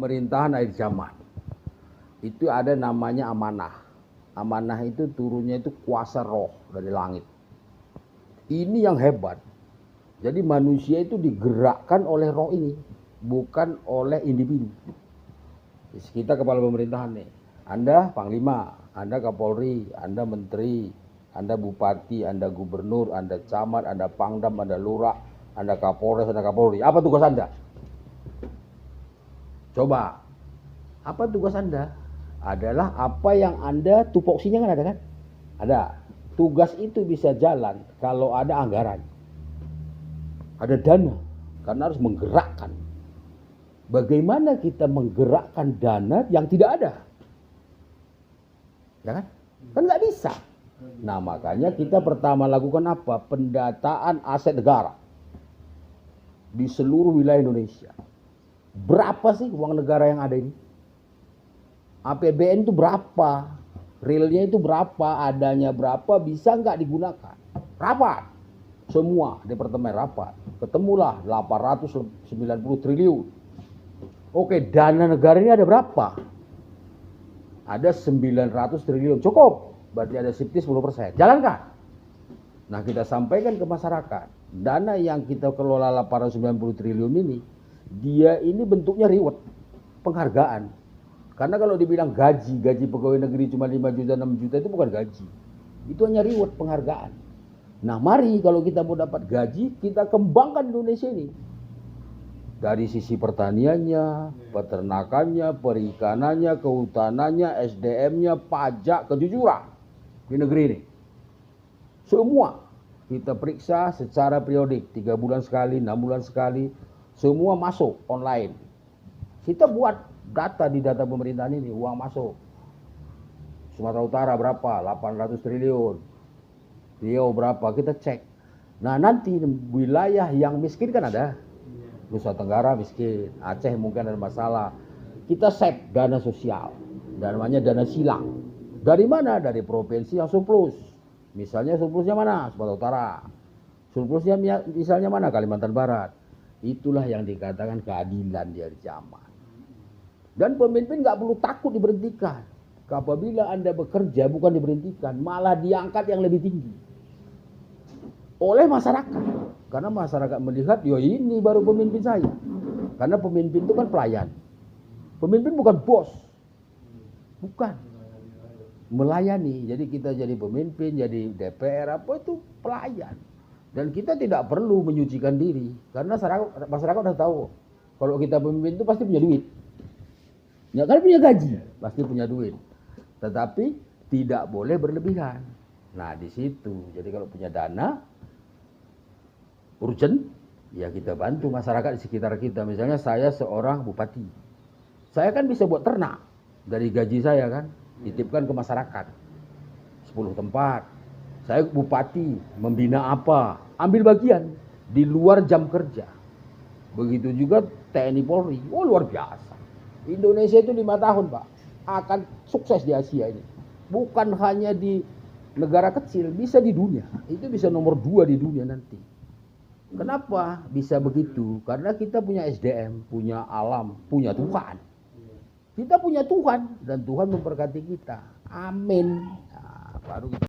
pemerintahan akhir zaman. Itu ada namanya amanah. Amanah itu turunnya itu kuasa roh dari langit. Ini yang hebat. Jadi manusia itu digerakkan oleh roh ini, bukan oleh individu. Kita kepala pemerintahan nih. Anda panglima, Anda kapolri, Anda menteri, Anda bupati, Anda gubernur, Anda camat, Anda pangdam, Anda lurah, Anda kapolres, Anda kapolri. Apa tugas Anda? Coba. Apa tugas Anda? Adalah apa yang Anda tupoksinya kan ada kan? Ada. Tugas itu bisa jalan kalau ada anggaran. Ada dana. Karena harus menggerakkan. Bagaimana kita menggerakkan dana yang tidak ada? Ya kan? Kan nggak bisa. Nah makanya kita pertama lakukan apa? Pendataan aset negara. Di seluruh wilayah Indonesia. Berapa sih uang negara yang ada ini? APBN itu berapa? Realnya itu berapa? Adanya berapa? Bisa nggak digunakan? Rapat. Semua departemen rapat. Ketemulah 890 triliun. Oke, dana negara ini ada berapa? Ada 900 triliun. Cukup. Berarti ada subsidi 10%. Jalankan. Nah, kita sampaikan ke masyarakat. Dana yang kita kelola 890 triliun ini, dia ini bentuknya reward. Penghargaan. Karena kalau dibilang gaji pegawai negeri cuma 5 juta, 6 juta itu bukan gaji. Itu hanya reward, penghargaan. Nah mari kalau kita mau dapat gaji, kita kembangkan Indonesia ini. Dari sisi pertaniannya, peternakannya, perikanannya, kehutanannya, SDM-nya, pajak, kejujuran di negeri ini. Semua kita periksa secara periodik, 3 bulan sekali, 6 bulan sekali, semua masuk online. Kita buat data di data pemerintahan ini, uang masuk. Sumatera Utara berapa? 800 triliun. Riau berapa? Kita cek. Nah nanti wilayah yang miskin kan ada. Nusa Tenggara miskin, Aceh mungkin ada masalah. Kita save dana sosial, namanya dana silang. Dari mana? Dari provinsi yang surplus. Misalnya surplusnya mana? Sumatera Utara. Surplusnya misalnya mana? Kalimantan Barat. Itulah yang dikatakan keadilan di akhir zaman. Dan pemimpin nggak perlu takut diberhentikan. Apabila Anda bekerja bukan diberhentikan, malah diangkat yang lebih tinggi oleh masyarakat. Karena masyarakat melihat, ya ini baru pemimpin saya. Karena pemimpin itu kan pelayan. Pemimpin bukan bos. Bukan. Melayani. Jadi kita jadi pemimpin, jadi DPR, apa itu pelayan. Dan kita tidak perlu menyucikan diri. Karena masyarakat udah tahu. Kalau kita pemimpin itu pasti punya duit. Ya kan punya gaji. Pasti punya duit. Tetapi tidak boleh berlebihan. Nah di situ. Jadi kalau punya dana urgent, ya kita bantu masyarakat di sekitar kita. Misalnya saya seorang bupati. Saya kan bisa buat ternak dari gaji saya kan. Titipkan ke masyarakat. 10 tempat. Saya bupati, membina apa? Ambil bagian di luar jam kerja. Begitu juga TNI Polri. Oh luar biasa. Indonesia itu 5 tahun Pak. Akan sukses di Asia ini. Bukan hanya di negara kecil, bisa di dunia. Itu bisa nomor 2 di dunia nanti. Kenapa bisa begitu? Karena kita punya SDM, punya alam, punya Tuhan. Kita punya Tuhan dan Tuhan memberkati kita. Amin. Nah, baru kita